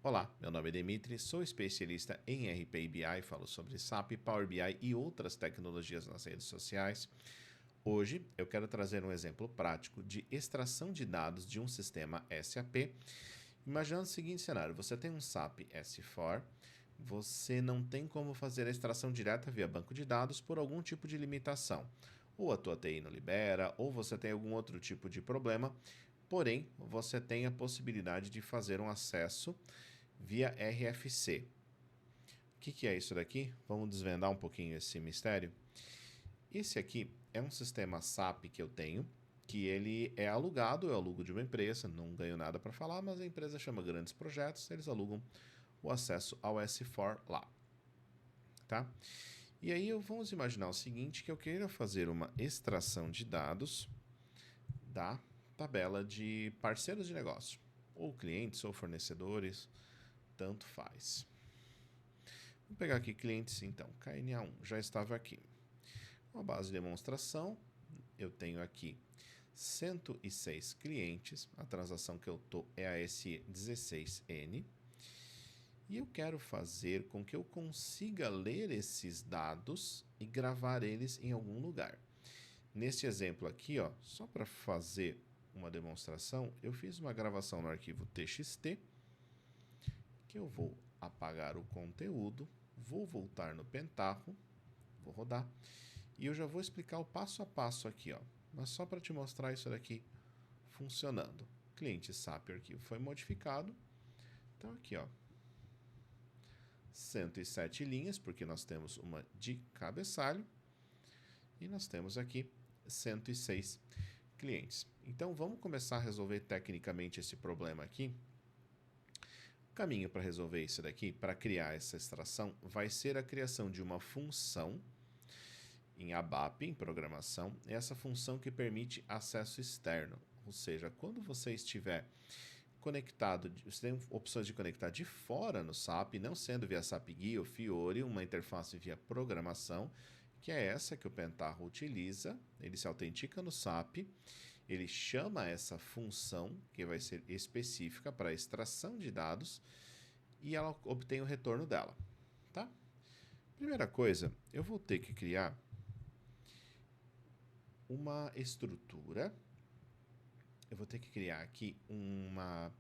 Olá, meu nome é Demitri, sou especialista em RP e BI, falo sobre SAP, Power BI e outras tecnologias nas redes sociais. Hoje eu quero trazer um exemplo prático de extração de dados de um sistema SAP. Imaginando o seguinte cenário: você tem um SAP S4, você não tem como fazer a extração direta via banco de dados por algum tipo de limitação. Ou a tua TI não libera, ou você tem algum outro tipo de problema, porém você tem a possibilidade de fazer um acesso via RFC. O que é isso daqui? Vamos desvendar um pouquinho esse mistério. Esse aqui é um sistema SAP que eu tenho, que ele é alugado, eu alugo de uma empresa, não ganho nada para falar, mas a empresa chama Grandes Projetos, eles alugam o acesso ao S4 lá, tá? E aí vamos imaginar o seguinte, que eu queira fazer uma extração de dados da tabela de parceiros de negócio, ou clientes ou fornecedores, tanto faz. Vou pegar aqui clientes, então, KNA1, já estava aqui. Uma base de demonstração, eu tenho aqui 106 clientes, a transação que eu estou é a SE16N, e eu quero fazer com que eu consiga ler esses dados e gravar eles em algum lugar. Neste exemplo aqui, ó, só para fazer uma demonstração, eu fiz uma gravação no arquivo TXT, que eu vou apagar o conteúdo, vou voltar no Pentaho, vou rodar, e eu já vou explicar o passo a passo aqui, ó, mas só para te mostrar isso daqui funcionando. Cliente SAP arquivo foi modificado, então aqui, ó, 107 linhas, porque nós temos uma de cabeçalho, e nós temos aqui 106 clientes. Então vamos começar a resolver tecnicamente esse problema aqui. O caminho para resolver isso daqui, para criar essa extração, vai ser a criação de uma função em ABAP, em programação, é essa função que permite acesso externo. Ou seja, quando você estiver conectado, você tem opções de conectar de fora no SAP, não sendo via SAP GUI ou Fiori, uma interface via programação, que é essa que o Pentaho utiliza. Ele se autentica no SAP, ele chama essa função, que vai ser específica para extração de dados, e ela obtém o retorno dela. Tá? Primeira coisa, eu vou ter que criar uma estrutura. Eu vou ter que criar aqui uma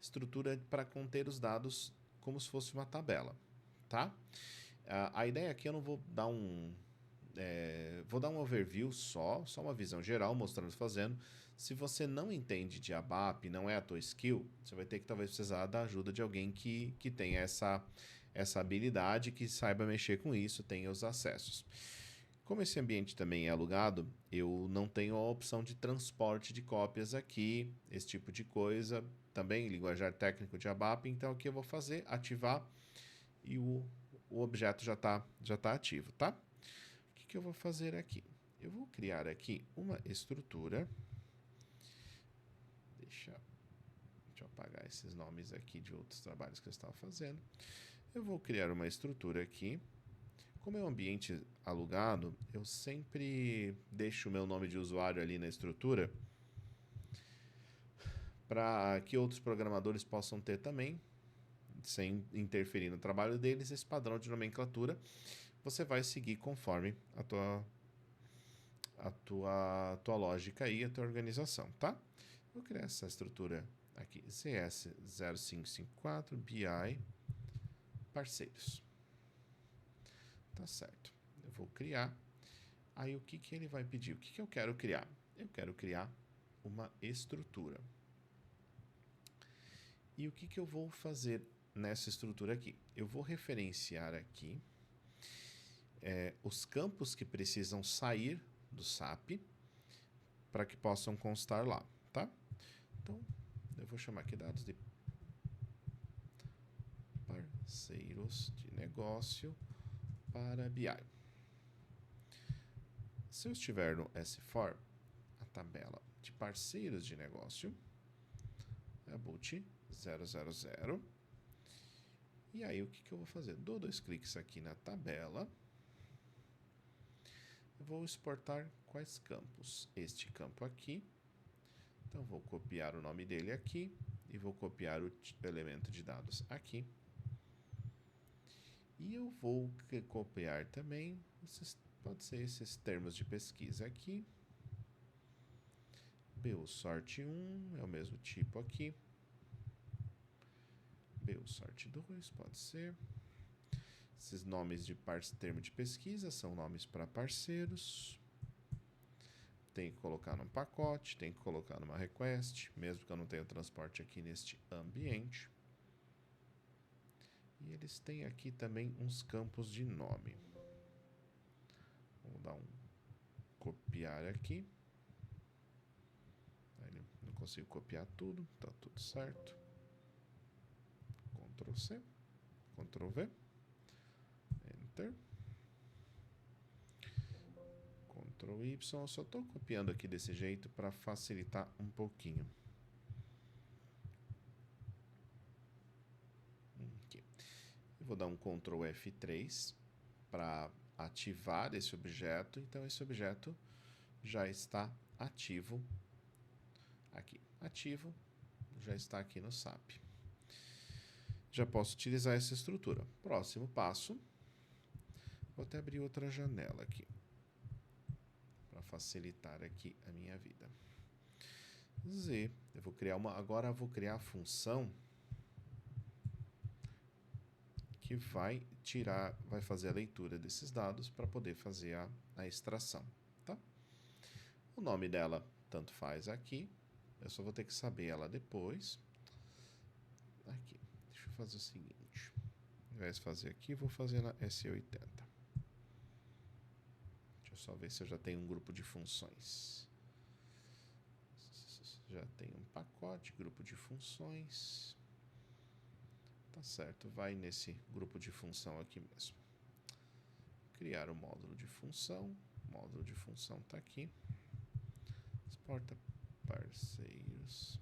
estrutura para conter os dados como se fosse uma tabela, tá? A ideia aqui eu não vou dar vou dar um overview só uma visão geral mostrando fazendo. Se você não entende de ABAP, não é a tua skill, você vai ter que talvez precisar da ajuda de alguém que tenha essa habilidade, que saiba mexer com isso, tenha os acessos. Como esse ambiente também é alugado, eu não tenho a opção de transporte de cópias aqui, esse tipo de coisa, também linguajar técnico de ABAP, então aqui eu vou fazer, ativar, e o objeto já tá ativo, tá? O que eu vou fazer aqui? Eu vou criar aqui uma estrutura, deixa eu apagar esses nomes aqui de outros trabalhos que eu estava fazendo. Eu vou criar uma estrutura aqui. Como é um ambiente alugado, eu sempre deixo o meu nome de usuário ali na estrutura para que outros programadores possam ter também, sem interferir no trabalho deles, esse padrão de nomenclatura. Você vai seguir conforme a tua lógica e a tua organização, tá? Vou criar essa estrutura aqui, CS0554 BI parceiros. Tá certo. Eu vou criar. Aí o que ele vai pedir? O que eu quero criar? Eu quero criar uma estrutura. E o que eu vou fazer nessa estrutura aqui? Eu vou referenciar aqui os campos que precisam sair do SAP para que possam constar lá, tá? Então, eu vou chamar aqui dados de parceiros de negócio para BI. Se eu estiver no S4, a tabela de parceiros de negócio é a boot 000. E aí o que eu vou fazer? Dou 2 cliques aqui na tabela. Eu vou exportar quais campos? Este campo aqui. Então vou copiar o nome dele aqui e vou copiar o elemento de dados aqui. E eu vou copiar também, pode ser esses termos de pesquisa aqui. BU-sort 1 é o mesmo tipo aqui. BU-sort 2 pode ser. Esses nomes de termo de pesquisa são nomes para parceiros. Tem que colocar num pacote, tem que colocar numa request, mesmo que eu não tenha transporte aqui neste ambiente. E eles têm aqui também uns campos de nome. Vou dar um copiar aqui. Não consigo copiar tudo, tá tudo certo. Ctrl C, Ctrl V, Enter. Ctrl Y, eu só estou copiando aqui desse jeito para facilitar um pouquinho. Aqui. Eu vou dar um Ctrl F3 para ativar esse objeto. Então, esse objeto já está ativo aqui. Ativo, já está aqui no SAP. Já posso utilizar essa estrutura. Próximo passo, vou até abrir outra janela aqui, para facilitar aqui a minha vida. Z, eu vou criar agora eu vou criar a função que vai fazer a leitura desses dados para poder fazer a extração, tá? O nome dela tanto faz aqui, eu só vou ter que saber ela depois. Aqui, deixa eu fazer o seguinte, ao invés de fazer aqui, vou fazer na S80. Deixa eu só ver se eu já tenho um grupo de funções. Já tenho um pacote, grupo de funções. Tá certo, vai nesse grupo de função aqui mesmo. Criar o módulo de função. O módulo de função está aqui. Exporta parceiros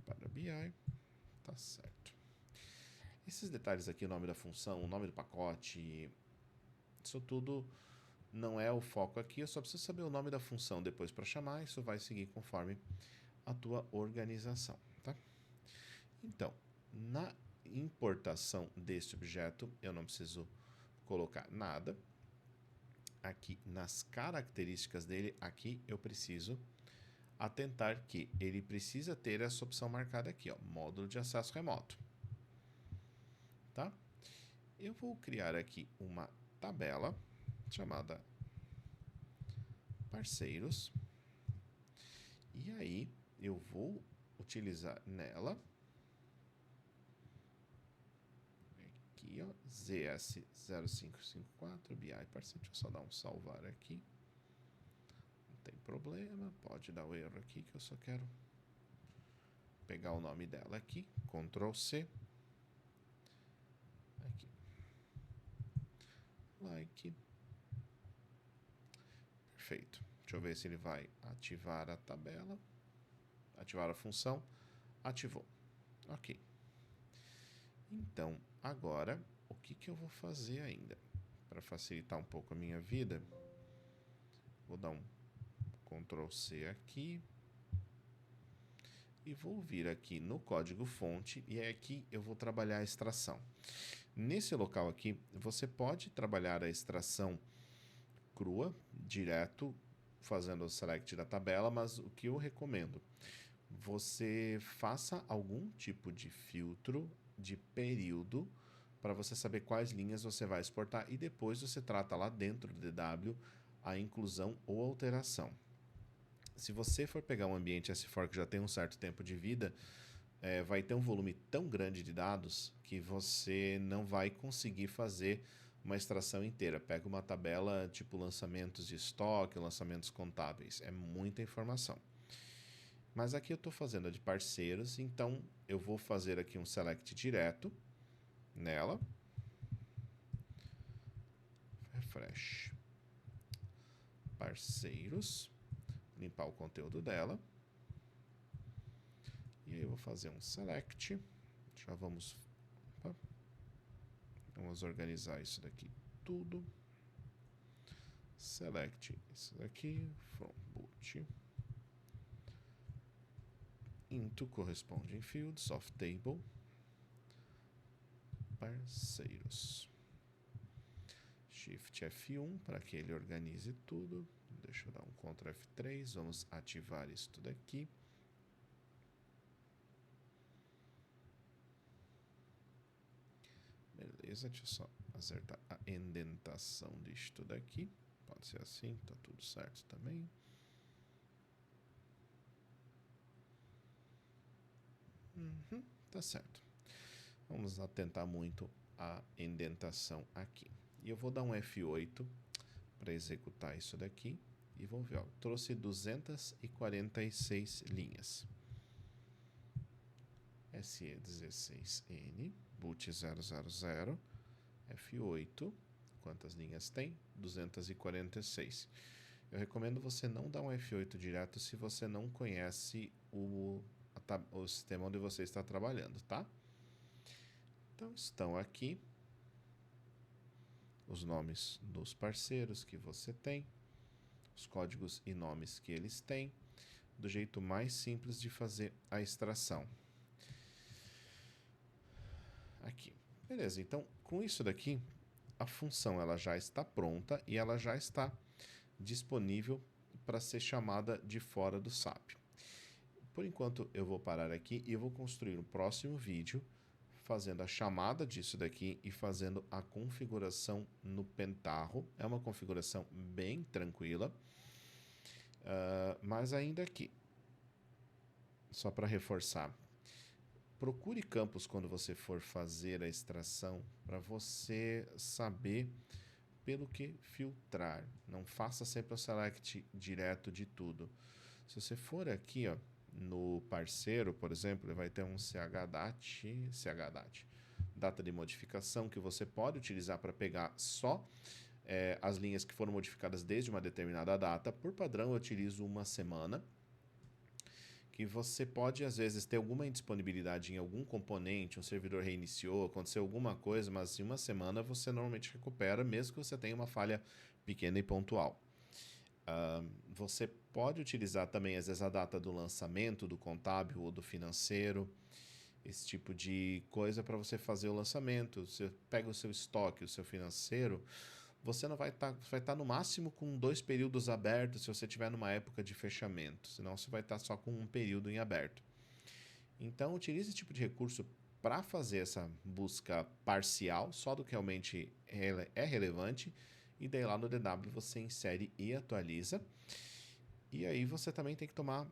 para BI. Tá certo. Esses detalhes aqui, o nome da função, o nome do pacote, isso tudo não é o foco aqui. Eu só preciso saber o nome da função depois para chamar. Isso vai seguir conforme a tua organização, tá? Então, na importação deste objeto, eu não preciso colocar nada. Aqui nas características dele, aqui eu preciso atentar que ele precisa ter essa opção marcada aqui, ó, módulo de acesso remoto. Tá? Eu vou criar aqui uma tabela chamada parceiros. E aí eu vou utilizar nela aqui, ó, ZS0554 BI parceiro. Deixa eu só dar um salvar aqui. Não tem problema, pode dar o erro aqui que eu só quero pegar o nome dela aqui. Ctrl C. Aqui. Like. Perfeito. Deixa eu ver se ele vai ativar a tabela. Ativar a função. Ativou. Ok. Então, agora, o que eu vou fazer ainda? Para facilitar um pouco a minha vida, vou dar um Ctrl C aqui. E vou vir aqui no código fonte e aqui eu vou trabalhar a extração. Nesse local aqui, você pode trabalhar a extração crua, direto, fazendo o select da tabela, mas o que eu recomendo? Você faça algum tipo de filtro de período para você saber quais linhas você vai exportar e depois você trata lá dentro do DW a inclusão ou alteração. Se você for pegar um ambiente S4 que já tem um certo tempo de vida, vai ter um volume tão grande de dados que você não vai conseguir fazer uma extração inteira. Pega uma tabela tipo lançamentos de estoque, lançamentos contábeis. É muita informação. Mas aqui eu estou fazendo a de parceiros, então eu vou fazer aqui um select direto nela. Refresh. Parceiros. Limpar o conteúdo dela. E aí eu vou fazer um select. Já vamos organizar isso daqui tudo. Select isso daqui from boot. into corresponding fields of table parceiros. Shift F1 para que ele organize tudo. Deixa eu dar um Ctrl F3. Vamos ativar isso tudo aqui. Beleza, deixa eu só acertar a indentação disso tudo aqui. Pode ser assim, tá tudo certo também. Tá certo. Vamos atentar muito à indentação aqui. E eu vou dar um F8 para executar isso daqui. E vamos ver, ó, trouxe 246 linhas. SE16N, boot 000, F8. Quantas linhas tem? 246. Eu recomendo você não dar um F8 direto se você não conhece o sistema onde você está trabalhando, tá? Então, estão aqui os nomes dos parceiros que você tem, os códigos e nomes que eles têm, do jeito mais simples de fazer a extração. Aqui. Beleza, então, com isso daqui, a função ela já está pronta e ela já está disponível para ser chamada de fora do SAP. Por enquanto, eu vou parar aqui e eu vou construir um próximo vídeo fazendo a chamada disso daqui e fazendo a configuração no Pentaho. É uma configuração bem tranquila, mas ainda aqui, só para reforçar, procure campos quando você for fazer a extração para você saber pelo que filtrar. Não faça sempre o select direto de tudo. Se você for aqui, ó, no parceiro, por exemplo, ele vai ter um CHDAT, data de modificação, que você pode utilizar para pegar só as linhas que foram modificadas desde uma determinada data. Por padrão, eu utilizo uma semana, que você pode, às vezes, ter alguma indisponibilidade em algum componente, um servidor reiniciou, aconteceu alguma coisa, mas em uma semana você normalmente recupera, mesmo que você tenha uma falha pequena e pontual. Você pode utilizar também, às vezes, a data do lançamento do contábil ou do financeiro, esse tipo de coisa para você fazer o lançamento. Você pega o seu estoque, o seu financeiro, você não vai estar no máximo com 2 períodos abertos se você estiver numa época de fechamento, senão você vai estar só com um período em aberto. Então, utilize esse tipo de recurso para fazer essa busca parcial, só do que realmente é relevante, e daí lá no DW você insere e atualiza. E aí você também tem que tomar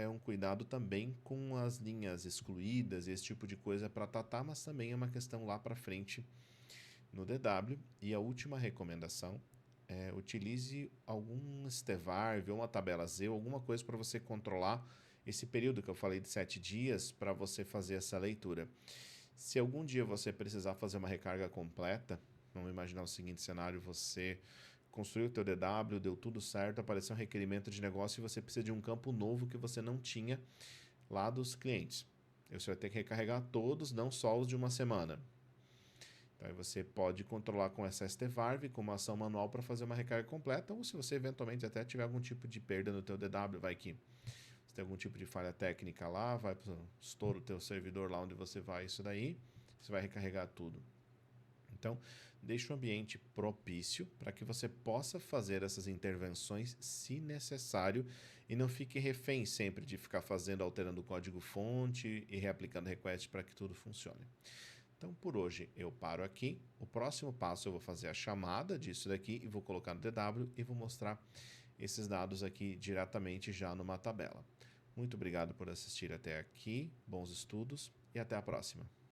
um cuidado também com as linhas excluídas, esse tipo de coisa para tratar, mas também é uma questão lá para frente no DW. E a última recomendação é utilize algum stvarv ou uma tabela Z, alguma coisa para você controlar esse período que eu falei de 7 dias para você fazer essa leitura. Se algum dia você precisar fazer uma recarga completa, vamos imaginar o seguinte cenário: você construiu o teu DW, deu tudo certo, apareceu um requerimento de negócio e você precisa de um campo novo que você não tinha lá dos clientes. Você vai ter que recarregar todos, não só os de uma semana. Então, aí você pode controlar com essa stvarv, com uma ação manual para fazer uma recarga completa, ou se você eventualmente até tiver algum tipo de perda no teu DW, vai que se tem algum tipo de falha técnica lá, vai para o estouro do teu servidor lá onde você vai, isso daí, você vai recarregar tudo. Então, deixe o ambiente propício para que você possa fazer essas intervenções se necessário e não fique refém sempre de ficar fazendo, alterando o código-fonte e reaplicando request para que tudo funcione. Então, por hoje, eu paro aqui. O próximo passo, eu vou fazer a chamada disso daqui e vou colocar no DW e vou mostrar esses dados aqui diretamente já numa tabela. Muito obrigado por assistir até aqui, bons estudos e até a próxima.